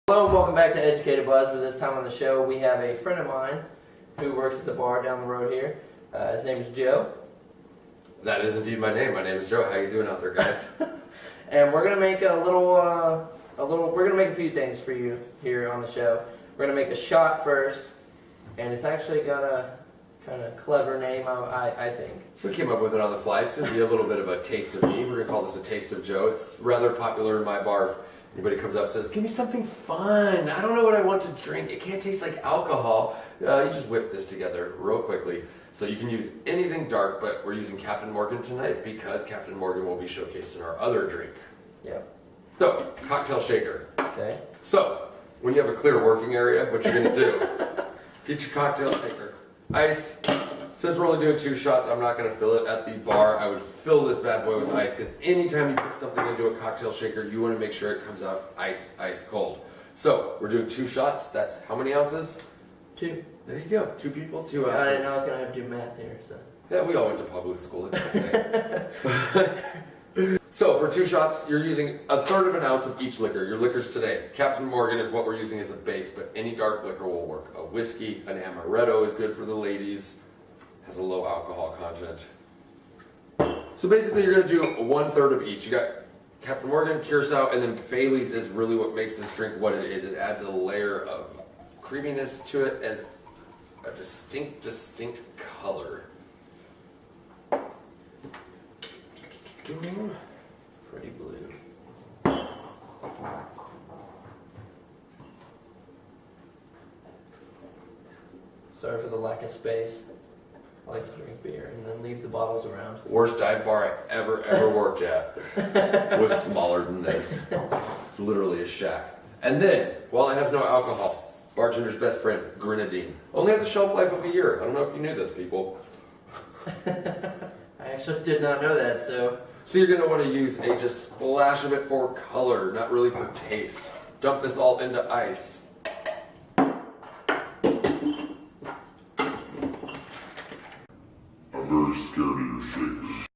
Hello and welcome back to Educated Buzz. But this time on the show we have a friend of mine who works at the bar down the road here. His name is Joe. That is indeed my name. My name is Joe. How you doing out there, guys? And we're gonna make we're gonna make a few things for you here on the show. We're gonna make a shot first, and it's actually got a kind of clever name, I think. We came up with it on the fly. It's going to be a little bit of a taste of me. We're going to call this a taste of Joe. It's rather popular in my bar. If anybody comes up and says, give me something fun. I don't know what I want to drink. It can't taste like alcohol. You just whip this together real quickly. So you can use anything dark, but we're using Captain Morgan tonight because Captain Morgan will be showcased in our other drink. Yeah. So, cocktail shaker. Okay. So, when you have a clear working area, what you're going to do, get your cocktail shaker. Ice. Since we're only doing 2 shots, I'm not going to fill it at the bar. I would fill this bad boy with ice because anytime you put something into a cocktail shaker, you want to make sure it comes out ice cold. So, we're doing 2 shots. That's how many ounces? 2. There you go. 2 people, 2 ounces. I didn't know I was going to have to do math here, so. Yeah, we all went to public school. It's okay. So, for 2 shots, you're using 1/3 of an ounce of each liquor. Your liquors today. Captain Morgan is what we're using as a base, but any dark liquor will work. A whiskey, an amaretto is good for the ladies. Has a low alcohol content. So basically, you're going to do 1/3 of each. You got Captain Morgan, Curacao, and then Bailey's is really what makes this drink what it is. It adds a layer of creaminess to it and a distinct color. Pretty blue. Sorry for the lack of space. I like to drink beer and then leave the bottles around. Worst dive bar I ever worked at was smaller than this. Literally a shack. And then, while it has no alcohol, bartender's best friend, grenadine. Only has a shelf life of a year. I don't know if you knew this, people. I actually did not know that, so. So you're going to want to use a just splash of it for color, not really for taste. Dump this all into ice. I'm very scared of your shakes.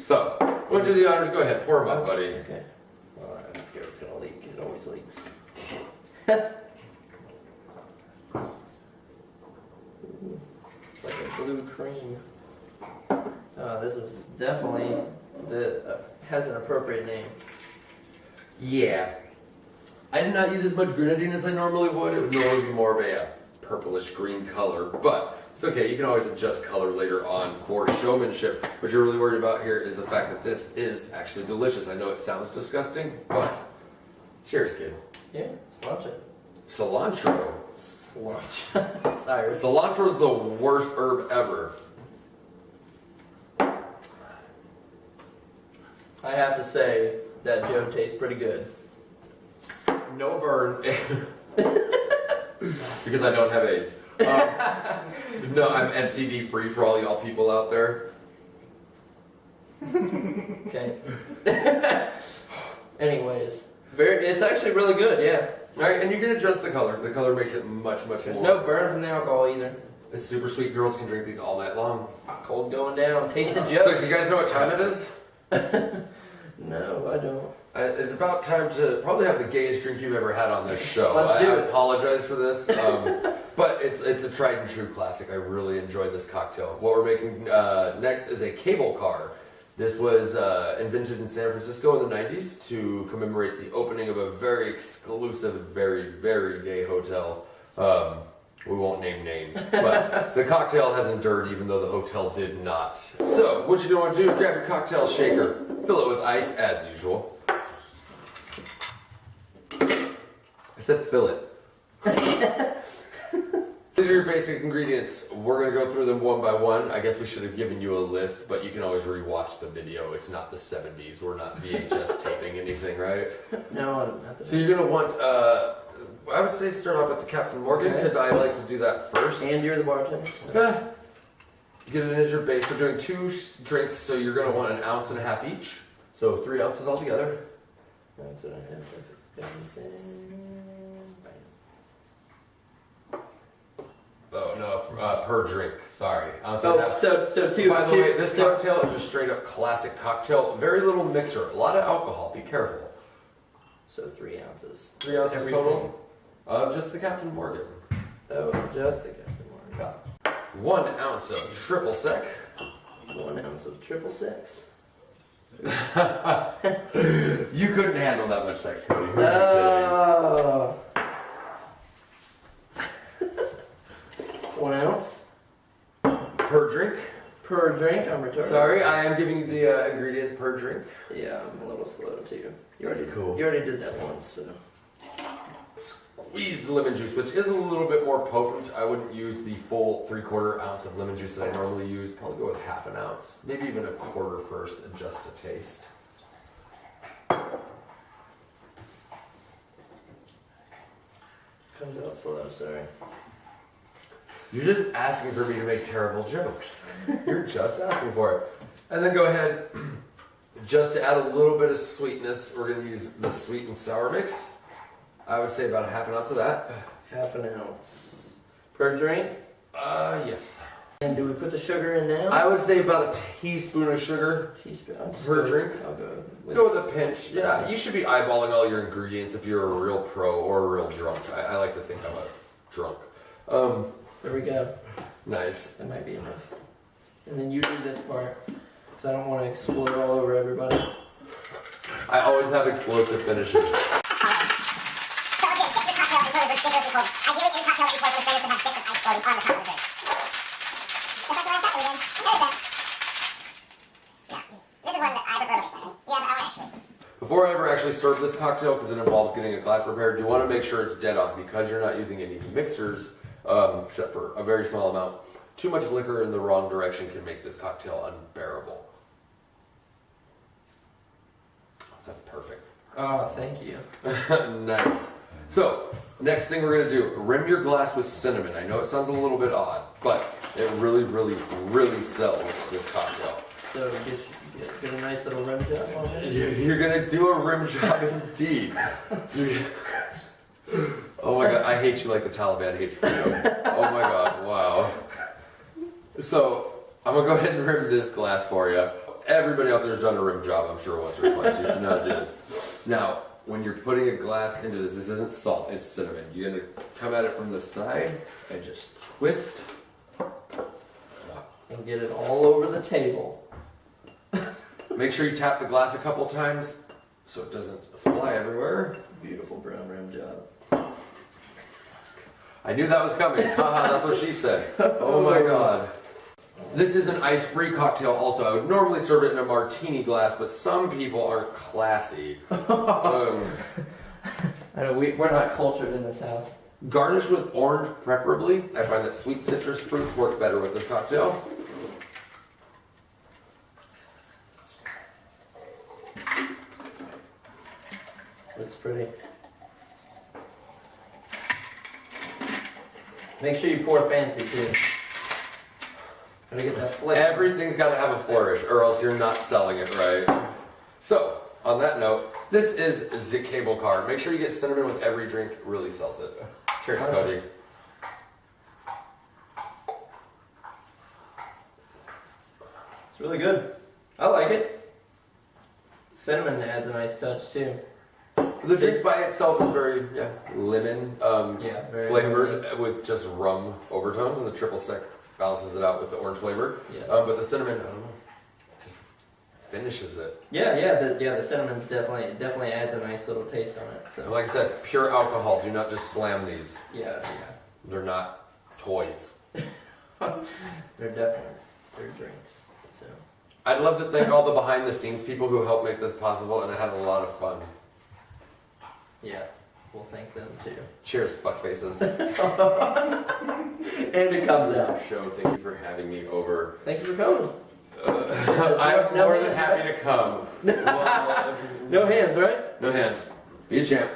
So, want to do the honors? Go ahead, pour them up, buddy. Okay. Well, I'm scared it's gonna leak. It always leaks. It's like a blue cream. This is definitely has an appropriate name. Yeah. I did not use as much grenadine as I normally would. It would normally be more of a purplish green color, but it's okay. You can always adjust color later on for showmanship. What you're really worried about here is the fact that this is actually delicious. I know it sounds disgusting, but cheers, kid. Yeah, cilantro. Cilantro. Cilantro. It's Irish. Cilantro is the worst herb ever. I have to say that Joe tastes pretty good. No burn. Because I don't have AIDS. No, I'm STD free for all y'all people out there. Okay. Anyways, it's actually really good, yeah. Alright, and you can adjust the color. The color makes it much There's more. no burn from the alcohol either. It's super sweet. Girls can drink these all night long. Cold going down. Taste the So, Joe. do you guys know what time it is? No, I don't. It's about time to probably have the gayest drink you've ever had on this show. Let's do I it. apologize for this, but it's a tried and true classic. I really enjoy this cocktail. What we're making next is a cable car. This was invented in San Francisco in the 90s to commemorate the opening of a very exclusive, very, very gay hotel. We won't name names, but the cocktail has endured even though the hotel did not. So, what you're going to do is grab your cocktail shaker, fill it with ice as usual. I said fill it. These are your basic ingredients. We're going to go through them one by one. I guess we should have given you a list, but you can always rewatch the video. It's not the 70s. We're not VHS taping anything, right? No, not the So you're going to want, I would say start off with the Captain Morgan, because I like to do that first. And you're the bartender. So. Get it as your base. We're doing 2 drinks, so you're going to want 1.5 ounces each. So 3 ounces altogether. That's what I have. Oh no, per drink. Sorry. So two. By the way, this cocktail is a straight up classic cocktail. Very little mixer, a lot of alcohol. Be careful. So 3 ounces. 3 ounces Everything. total of just the Captain Morgan. Oh, just the Captain Morgan. 1 ounce of triple sec. 1 ounce of triple six. You couldn't handle that much sex, Cody. Who are you Oh. 1 ounce kidding? Per drink. per drink. I'm retarded. Sorry, I am giving you the ingredients per drink. Yeah, I'm a little slow too. That's cool. You already did that once, so. Squeezed lemon juice, which is a little bit more potent. I wouldn't use the full 3/4 ounce of lemon juice that I normally use. Probably go with 1/2 ounce, maybe even 1/4 first, and just a taste. Comes out slow, sorry. You're just asking for me to make terrible jokes. You're just asking for it. And then go ahead, just to add a little bit of sweetness, we're going to use the sweet and sour mix. I would say about 1/2 ounce of that. 1/2 ounce per drink. Yes. And do we put the sugar in now? I would say about a teaspoon of sugar. Teaspoon. I'll just Per go- drink? I'll go with Go with a pinch. Yeah, you should be eyeballing all your ingredients if you're a real pro or a real drunk. I like to think I'm a drunk. There we go. Nice. That might be enough. And then you do this part, because I don't want to explode all over everybody. I always have explosive finishes. So again, shake the cocktail until it's ridiculously cold. Ideally, any cocktail that you pour from the flavor should have bits of ice floating on the top of the drink. Just like the last time we did. There's that. Yeah. This is one that I prefer. Yeah, but I would actually. Before I ever actually serve this cocktail, because it involves getting a glass prepared, you want to make sure it's dead on because you're not using any mixers, except for a very small amount. Too much liquor in the wrong direction can make this cocktail unbearable. That's perfect. Oh, thank you. Nice. So, next thing we're going to do, rim your glass with cinnamon. I know it sounds a little bit odd, but it really, really, really sells this cocktail. So get a nice little rim job on it. You're going to do a rim job indeed. Oh my god, I hate you like the Taliban hates freedom. Oh my god, wow. So, I'm going to go ahead and rim this glass for you. Everybody out there's done a rim job, I'm sure, once or twice. You should know what it is. Now, when you're putting a glass into this isn't salt, it's cinnamon. You're going to come at it from the side and just twist. And get it all over the table. Make sure you tap the glass a couple times so it doesn't fly everywhere. Beautiful brown rim job. I knew that was coming. Haha, that's what she said. Oh my god. This is an ice-free cocktail also. I would normally serve it in a martini glass, but some people aren't classy. I know we're not cultured in this house. Garnish with orange preferably. I find that sweet citrus fruits work better with this cocktail. Looks pretty. Make sure you pour fancy too. Gotta get that flavor. Everything's got to have a flourish, or else you're not selling it right. So, on that note, this is the cable car. Make sure you get cinnamon with every drink. It really sells it. Cheers, Cody. It's really good. I like it. Cinnamon adds a nice touch too. The drink by itself is very lemon Very flavored with just rum overtones, and the triple sec balances it out with the orange flavor. Yes. But the cinnamon, I don't know, just finishes it. The cinnamon's definitely adds a nice little taste on it. So Like I said, pure alcohol. Do not just slam these. yeah. They're not toys. They're drinks. So I'd love to thank all the behind the scenes people who helped make this possible, and I had a lot of fun. yeah, we'll thank them too. Cheers, fuckfaces. And it comes out. Show, thank you for having me over. Thank you for coming. I'm more than happy to come. Well, No hands, right? no hands. Be a champ.